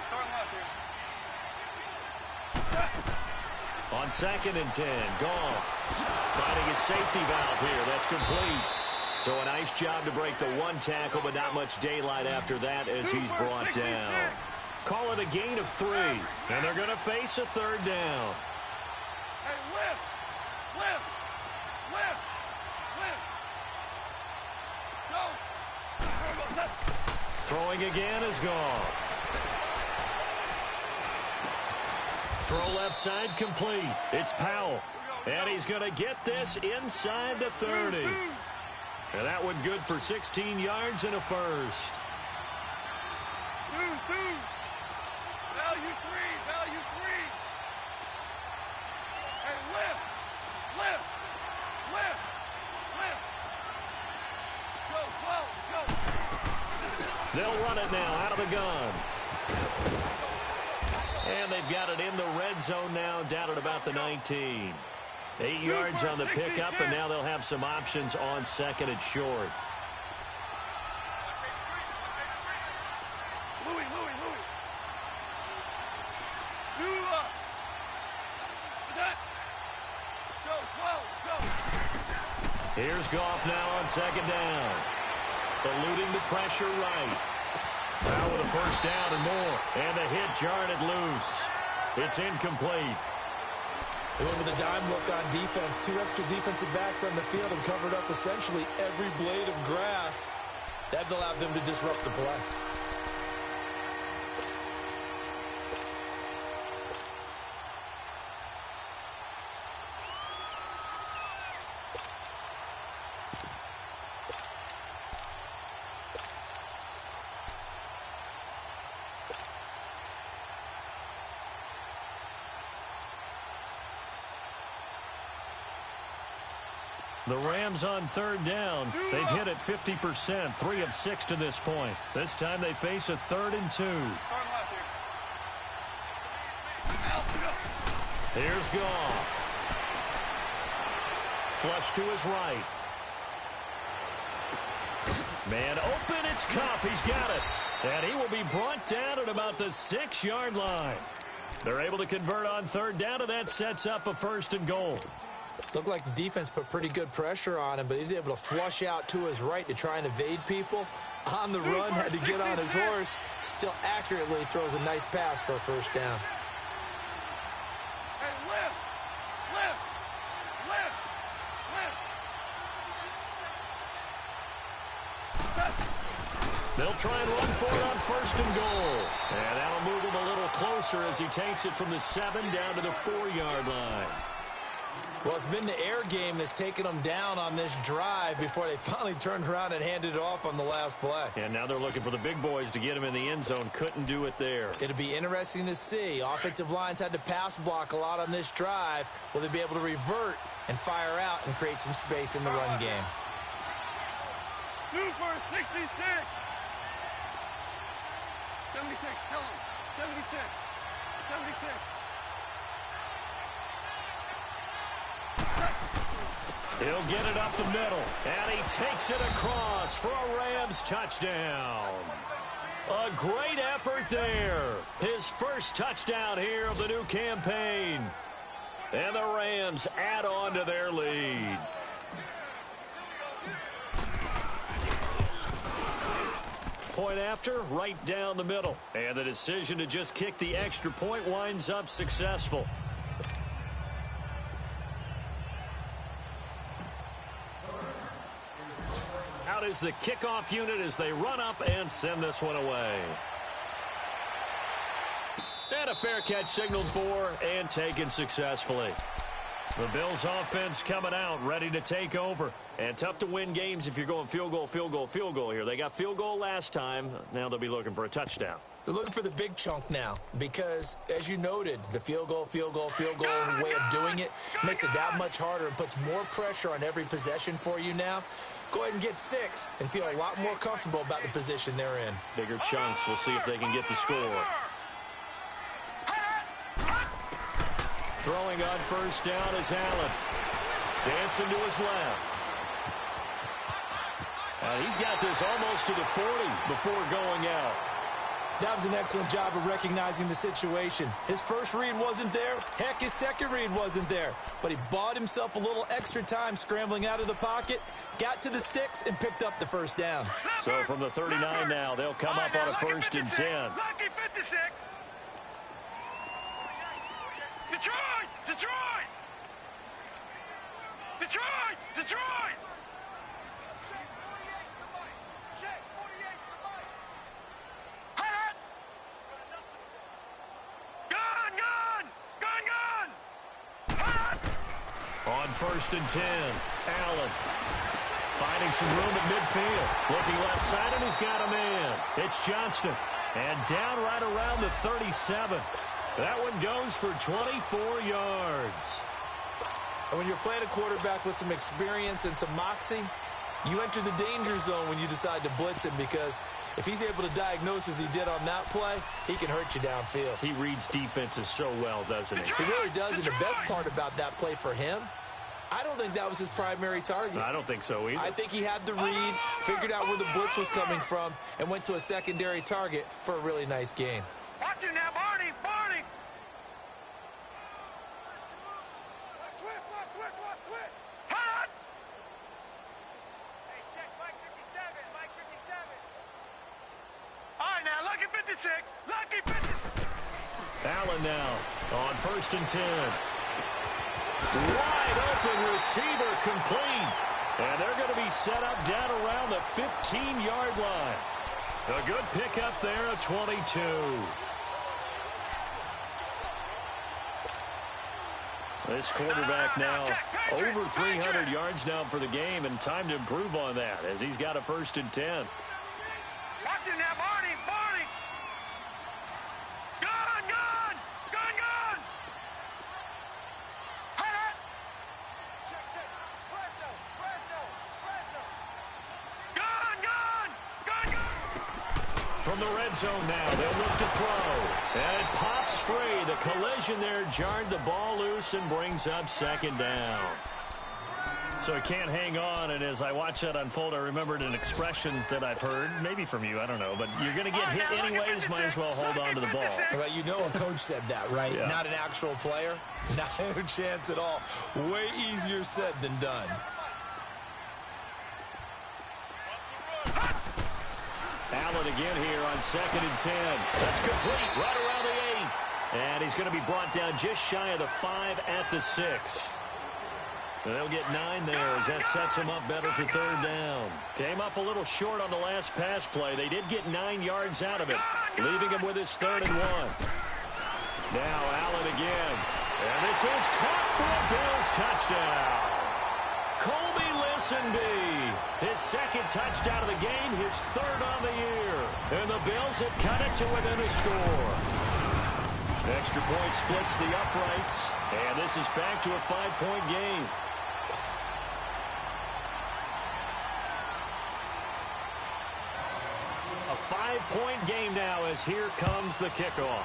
Start left here. On 2nd and 10, Goff finding his safety valve here. That's complete. So a nice job to break the 1 tackle, but not much daylight after that as he's brought down. Call it a gain of 3, and they're going to face a 3rd down. Hey, lift. Go. Throwing again is Goff. Throw left side complete. It's Powell. And he's going to get this inside the 30. And that one good for 16 yards and a first. Value 3. Hey, lift. Go. They'll run it now out of the gun. And they've got it in the red zone now, down at about the 19. 8 yards on the pickup, and now they'll have some options on 2nd and short. Louis. Go. Here's Goff now on 2nd down. Eluding the pressure right. Now with a 1st down and more. And the hit jarred it loose. It's incomplete. They went with a dime look on defense. 2 extra defensive backs on the field and covered up essentially every blade of grass. That allowed them to disrupt the play. The Rams on 3rd down. They've hit it 50%, 3 of 6 to this point. This time they face a 3rd and 2. Start left here. Here's Goff. Flush to his right. Man open, it's Kupp. He's got it. And he will be brought down at about the 6-yard line. They're able to convert on 3rd down, and that sets up a 1st and goal. Looked like the defense put pretty good pressure on him, but he's able to flush out to his right to try and evade people. On the run, had to get on his horse. Still accurately throws a nice pass for a first down. Hey, lift! Lift! Lift! Lift! They'll try and run for it on first and goal. And that'll move him a little closer as he takes it from the 7 down to the 4-yard line. Well, it's been the air game that's taken them down on this drive before they finally turned around and handed it off on the last play. And now they're looking for the big boys to get him in the end zone. Couldn't do it there. It'll be interesting to see. Offensive lines had to pass block a lot on this drive. Will they be able to revert and fire out and create some space in the run game? Super 66! 76, tell him. 76. 76. He'll get it up the middle, and he takes it across for a Rams touchdown. A great effort there. His first touchdown here of the new campaign. And the Rams add on to their lead. Point after, right down the middle. And the decision to just kick the extra point winds up successful. Out is the kickoff unit as they run up and send this one away. And a fair catch signaled for and taken successfully. The Bills offense coming out, ready to take over. And tough to win games if you're going field goal, field goal, field goal here. They got field goal last time. Now they'll be looking for a touchdown. They're looking for the big chunk now because, as you noted, the field goal way of doing it makes it that much harder and puts more pressure on every possession for you now. Go ahead and get 6 and feel a lot more comfortable about the position they're in. Bigger chunks. We'll see if they can get the score. Throwing on first down is Allen. Dancing to his left. He's got this almost to the 40 before going out. That was an excellent job of recognizing the situation. His first read wasn't there. Heck, his second read wasn't there. But he bought himself a little extra time scrambling out of the pocket, got to the sticks, and picked up the first down. So from the 39 now, they'll come up on a first and 10. Lucky 56. Detroit! Detroit! Detroit! Detroit! Check 48 to the mic. Hot! Gun! Gun! Gun! Gun! Hot! On first and 10, Allen finding some room at midfield. Looking left side, and he's got a man. It's Johnston. And down right around the 37. That one goes for 24 yards. And when you're playing a quarterback with some experience and some moxie, you enter the danger zone when you decide to blitz him because if he's able to diagnose as he did on that play, he can hurt you downfield. He reads defenses so well, doesn't he? He really does, and the best part about that play for him, I don't think that was his primary target. I don't think so either. I think he had the read, figured out where the blitz was coming from, and went to a secondary target for a really nice gain. Watch it now, Barney! Barney! Watch twist! Hot! Hey, check Mike 57, Mike 57. All right, now, Lucky 56, Lucky 56. Allen now on first and 10. Wide open receiver complete. And they're going to be set up down around the 15-yard line. A good pickup there, a 22. This quarterback now over 300 yards now for the game, and time to improve on that as he's got a first and 10. Watch it now, Barney! Barney! Gun! Gun! Gun! Gun! Hot! Check! Fresno! Gun! Gun! Gun! Gun! From the red zone now, they'll look to throw. And it pops free. The collision there jarred the ball loose and brings up second down. So he can't hang on, and as I watch that unfold, I remembered an expression that I've heard, maybe from you, I don't know, but you're going to get hit anyways, might as well hold on to the ball. Well, you know a coach said that, right? Yeah. Not an actual player. Not a chance at all. Way easier said than done. Allen again here on 2nd and 10. That's complete right around the 8. And he's going to be brought down just shy of the 5 at the 6. They'll get 9 there as that sets him up better for 3rd down. Came up a little short on the last pass play. They did get 9 yards out of it, leaving him with his 3rd and 1. Now Allen again. And this is caught for a Bills touchdown. Colby Listenby, his 2nd touchdown of the game, his 3rd on the year. And the Bills have cut it to within a score. Extra point splits the uprights, and this is back to a 5-point game. A 5-point game now as here comes the kickoff.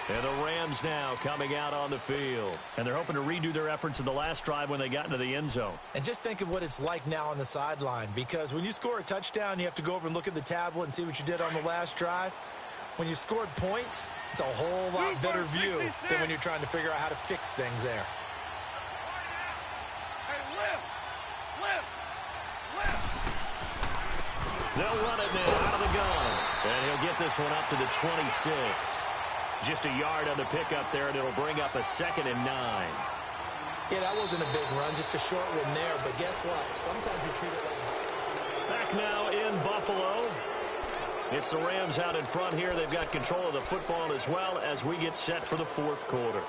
And the Rams now coming out on the field. And they're hoping to redo their efforts in the last drive when they got into the end zone. And just think of what it's like now on the sideline, because when you score a touchdown, you have to go over and look at the tablet and see what you did on the last drive. When you scored points, it's a whole lot better view than when you're trying to figure out how to fix things there. They'll run it now out of the gun. And he'll get this one up to the 26. Just a yard on the pickup there, and it'll bring up a 2nd and 9. Yeah, that wasn't a big run, just a short one there. But guess what? Sometimes you treat it like... Back now in Buffalo. It's the Rams out in front here. They've got control of the football as well as we get set for the 4th quarter.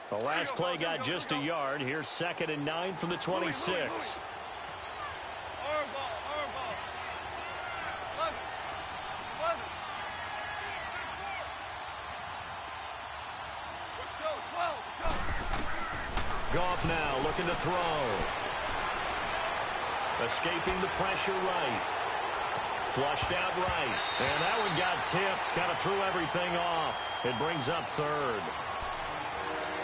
The last play got just a yard. Here's 2nd and 9 from the 26. Goff now looking to throw. Escaping the pressure right. Flushed out right. And that one got tipped. Kind of threw everything off. It brings up 3rd.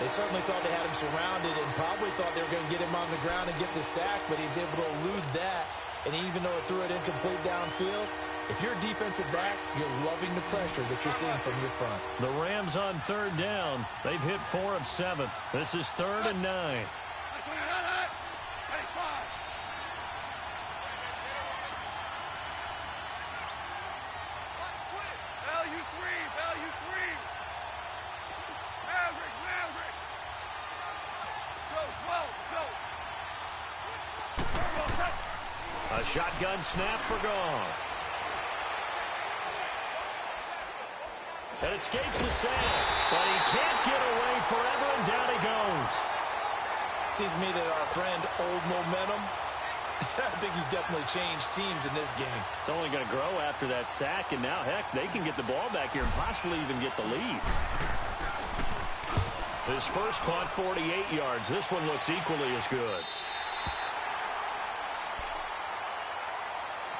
They certainly thought they had him surrounded and probably thought they were going to get him on the ground and get the sack, but he was able to elude that. And even though it threw it incomplete downfield, if you're a defensive back, you're loving the pressure that you're seeing from your front. The Rams on 3rd down. They've hit 4 of 7. This is 3rd and 9. A shotgun snap for Goff. That escapes the sack, but he can't get away forever, and down he goes. Seems to me that our friend Old Momentum, I think he's definitely changed teams in this game. It's only going to grow after that sack, and now, heck, they can get the ball back here and possibly even get the lead. His first punt, 48 yards. This one looks equally as good.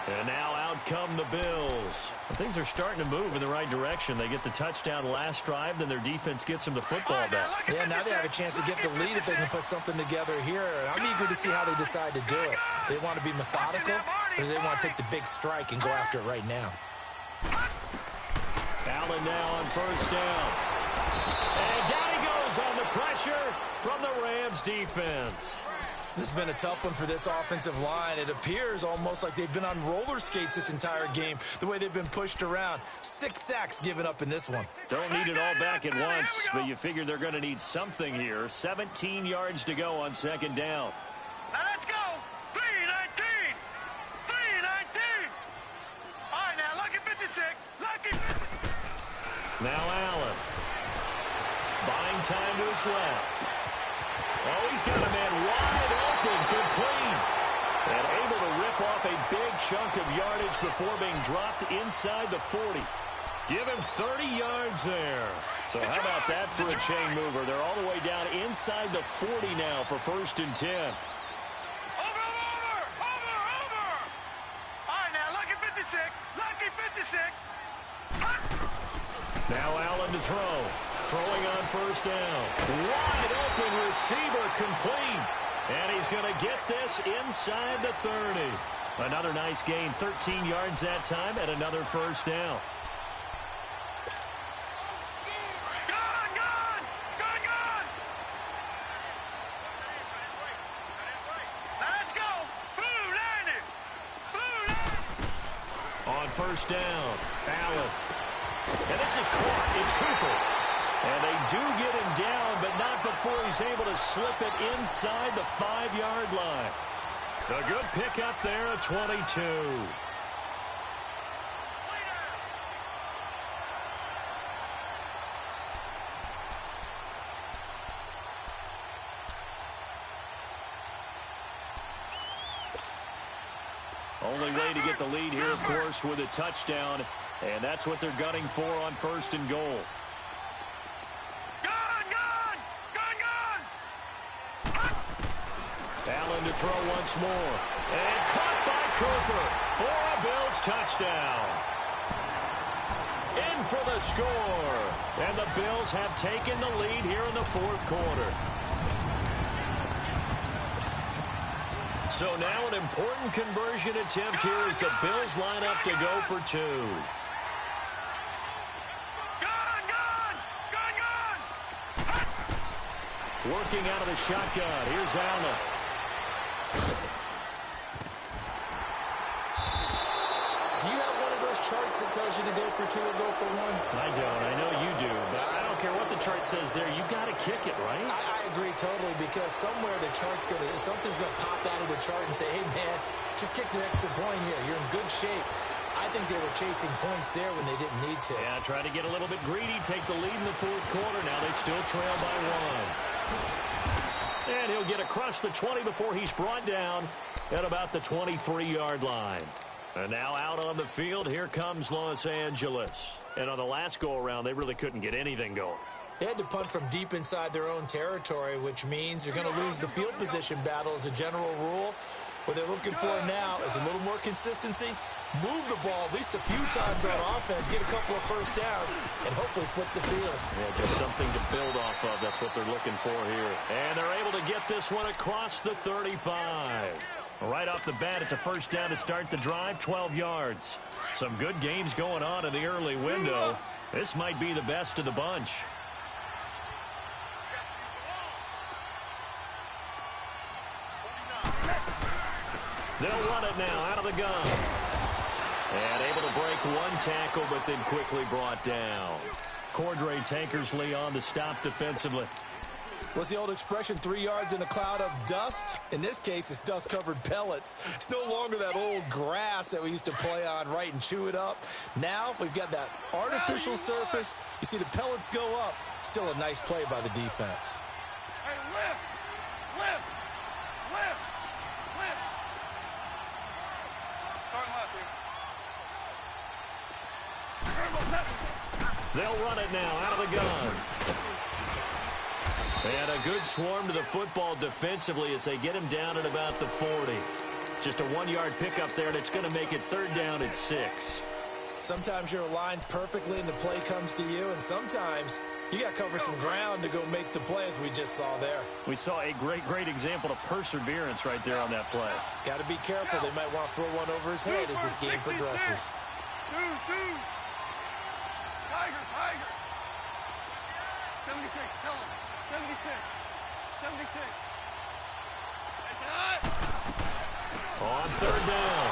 And now out come the Bills. Things are starting to move in the right direction. They get the touchdown last drive, then their defense gets them the football back. Yeah, now they have a chance to get the lead if they can put something together here. I'm eager to see how they decide to do it. Do they want to be methodical, or do they want to take the big strike and go after it right now? Allen now on 1st down. And down he goes on the pressure from the Rams defense. This has been a tough one for this offensive line. It appears almost like they've been on roller skates this entire game, the way they've been pushed around. 6 sacks given up in this one. Don't need it all back at once, but you figure they're going to need something here. 17 yards to go on 2nd down. Now let's go. 3-19. 3-19. All right, now, lucky 56. Lucky 56. Now Allen. Buying time to his left. Oh, he's got a man wide open, complete. And able to rip off a big chunk of yardage before being dropped inside the 40. Give him 30 yards there. So how about that for a chain mover? They're all the way down inside the 40 now for 1st and 10. Over. throw. Throwing on first down. Wide open receiver complete. And he's going to get this inside the 30. Another nice gain, 13 yards that time, and another first down. On first down, Allen. And this is caught. It's Cooper. And they do get him down, but not before he's able to slip it inside the 5-yard line. A good pickup there at 22. Only way to get the lead here, of course, with a touchdown. And that's what they're gunning for on first and goal. Allen to throw once more. And caught by Cooper for a Bills touchdown. In for the score. And the Bills have taken the lead here in the fourth quarter. So now an important conversion attempt here as the Bills line up to go for two. Working out of the shotgun. Here's Allen. Do you have one of those charts that tells you to go for two or go for one? I don't. I know you do. But I don't care what the chart says there. You got to kick it, right? I agree totally, because somewhere the chart's something's going to pop out of the chart and say, hey, man, just kick the extra point here. You're in good shape. I think they were chasing points there when they didn't need to. Yeah, try to get a little bit greedy, take the lead in the fourth quarter. Now they still trail by one. And he'll get across the 20 before he's brought down at about the 23-yard line. And now out on the field, here comes Los Angeles. And on the last go-around, they really couldn't get anything going. They had to punt from deep inside their own territory, which means you're going to lose the field position battle as a general rule. What they're looking for now is a little more consistency, move the ball at least a few times on offense, get a couple of first downs, and hopefully flip the field. Yeah, just something to build off of. That's what they're looking for here. And they're able to get this one across the 35. Right off the bat, it's a first down to start the drive, 12 yards. Some good games going on in the early window. This might be the best of the bunch. They'll run it now out of the gun. And able to break one tackle, but then quickly brought down. Cordray Tankersley on the stop defensively. What's the old expression, 3 yards in a cloud of dust? In this case, it's dust-covered pellets. It's no longer that old grass that we used to play on, right, and chew it up. Now we've got that artificial surface. You see the pellets go up. Still a nice play by the defense. Hey, lift! Lift! Lift! Lift! Starting left here. They'll run it now out of the gun. And a good swarm to the football defensively as they get him down at about the 40. Just a 1-yard pickup there, and it's going to make it third down at 6. Sometimes you're aligned perfectly and the play comes to you, and sometimes you got to cover some ground to go make the play, as we just saw there. We saw a great example of perseverance right there on that play. Got to be careful. They might want to throw one over his head as this game progresses. Dude. Tiger. 76, tell him. 76. 76. On third down,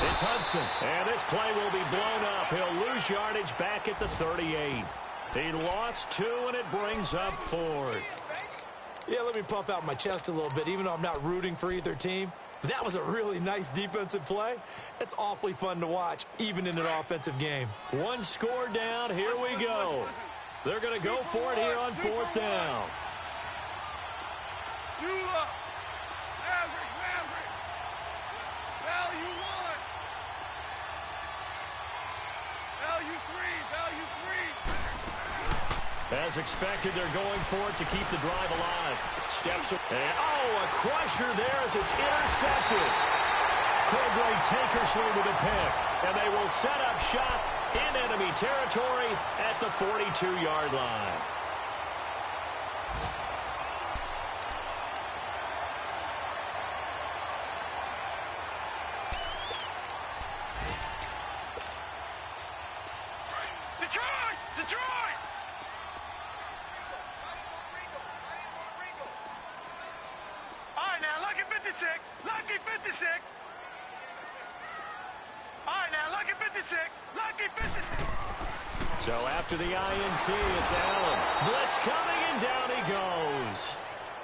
it's Hudson. And this play will be blown up. He'll lose yardage back at the 38. He lost 2, and it brings up 4th. Yeah, let me puff out my chest a little bit, even though I'm not rooting for either team. That was a really nice defensive play. It's awfully fun to watch, even in an offensive game. One score down. Here we go. They're going to go for it here on 4th down. Maverick. Value 1. Value 3. As expected, they're going for it to keep the drive alive. Steps up. And, a crusher there as it's intercepted. Cordray Tankersley with a pick. And they will set up shop in enemy territory at the 42-yard line. Detroit! All right, now, lucky 56. Lucky 56. All right, now, lucky 56. Lucky 56. So after the INT, it's Allen. Blitz coming, and down he goes.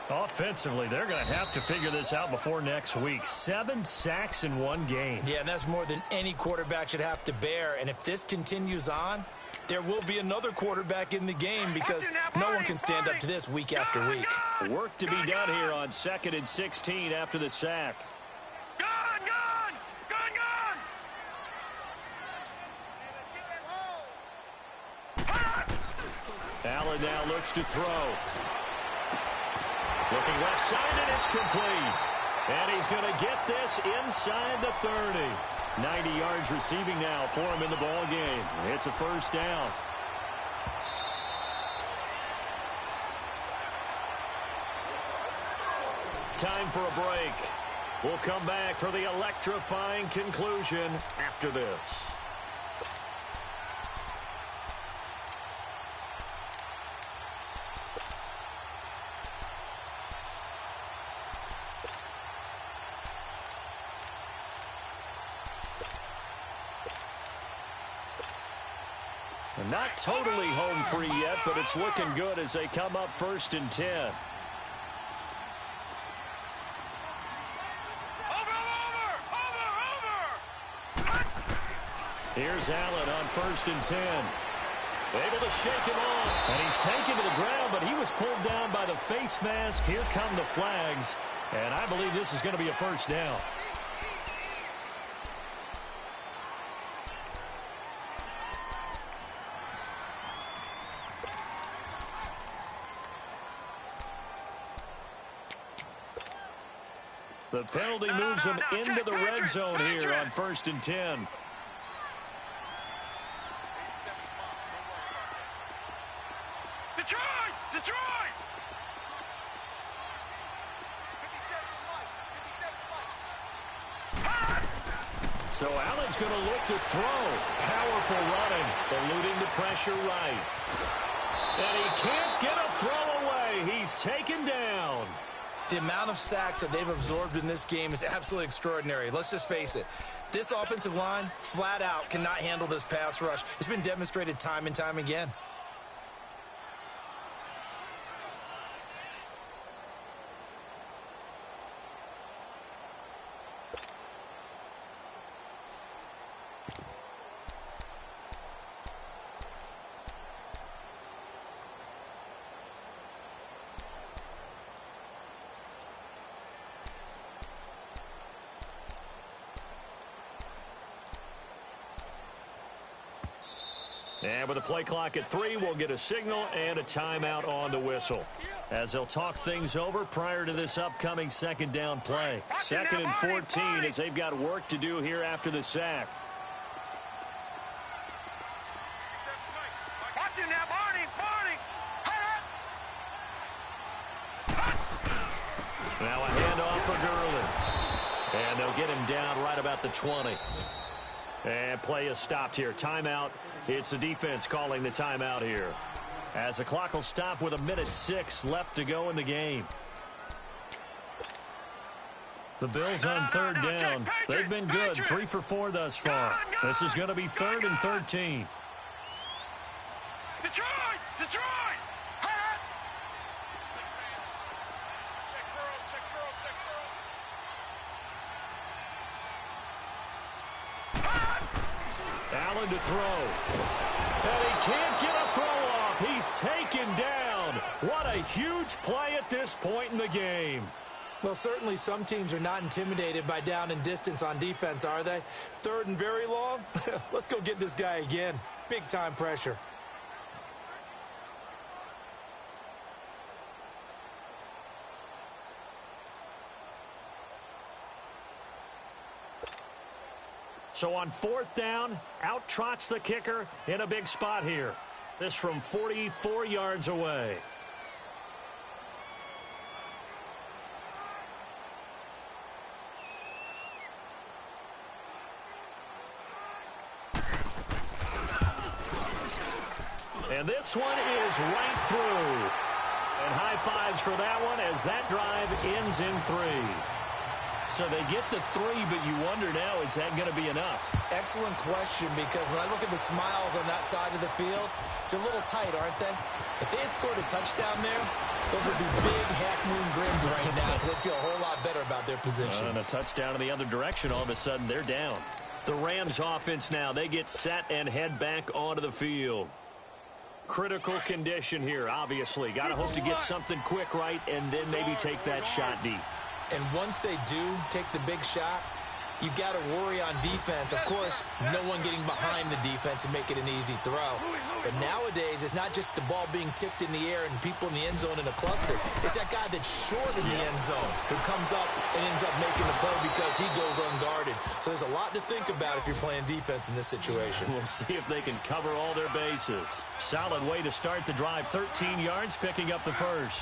Offensively, they're going to have to figure this out before next week. 7 sacks in one game. Yeah, and that's more than any quarterback should have to bear. And if this continues on, there will be another quarterback in the game because no one can stand up to this week after week. Work to be done here on 2nd and 16 after the sack. Gun! Allen now looks to throw. Looking left side, and it's complete. And he's going to get this inside the 30. 90 yards receiving now for him in the ball game. It's a first down. Time for a break. We'll come back for the electrifying conclusion after this. Not totally home free yet, but it's looking good as they come up 1st and 10. Here's Allen on 1st and 10. Able to shake him off. And he's taken to the ground, but he was pulled down by the face mask. Here come the flags. And I believe this is going to be a first down. The penalty moves him into the red zone here on 1st and 10. Detroit! So Allen's going to look to throw. Powerful running, eluding the pressure right. And he can't get a throw away. He's taken down. The amount of sacks that they've absorbed in this game is absolutely extraordinary. Let's just face it. This offensive line, flat out, cannot handle this pass rush. It's been demonstrated time and time again. And with the play clock at 3, we'll get a signal and a timeout on the whistle, as they'll talk things over prior to this upcoming 2nd down play. 2nd and 14 as they've got work to do here after the sack. Watch him now, Barney! Now a handoff for Gurley. And they'll get him down right about the 20. And play is stopped here. Timeout. It's the defense calling the timeout here, as the clock will stop with 1:06 left to go in the game. The Bills on 3rd down. They've been good. 3 for 4 thus far. This is going to be 3rd and 13. Detroit! Allen to throw. And he can't get a throw off. He's taken down. What a huge play at this point in the game. Well, certainly some teams are not intimidated by down and distance on defense, are they? 3rd and very long? Let's go get this guy again. Big time pressure. So on fourth down, out trots the kicker in a big spot here. This from 44 yards away. And this one is right through. And high fives for that one as that drive ends in 3. So they get the 3, but you wonder now, is that going to be enough? Excellent question, because when I look at the smiles on that side of the field, they're a little tight, aren't they? If they had scored a touchdown there, those would be big half-moon grins right now, because they'd feel a whole lot better about their position. And a touchdown in the other direction, all of a sudden they're down. The Rams offense now, they get set and head back onto the field. Critical condition here, obviously. Got to hope to get something quick right and then maybe take that shot deep. And once they do take the big shot, you've got to worry on defense. Of course, no one getting behind the defense and make it an easy throw. But nowadays, it's not just the ball being tipped in the air and people in the end zone in a cluster. It's that guy that's short in the end zone who comes up and ends up making the play because he goes unguarded. So there's a lot to think about if you're playing defense in this situation. We'll see if they can cover all their bases. Solid way to start the drive. 13 yards, picking up the first.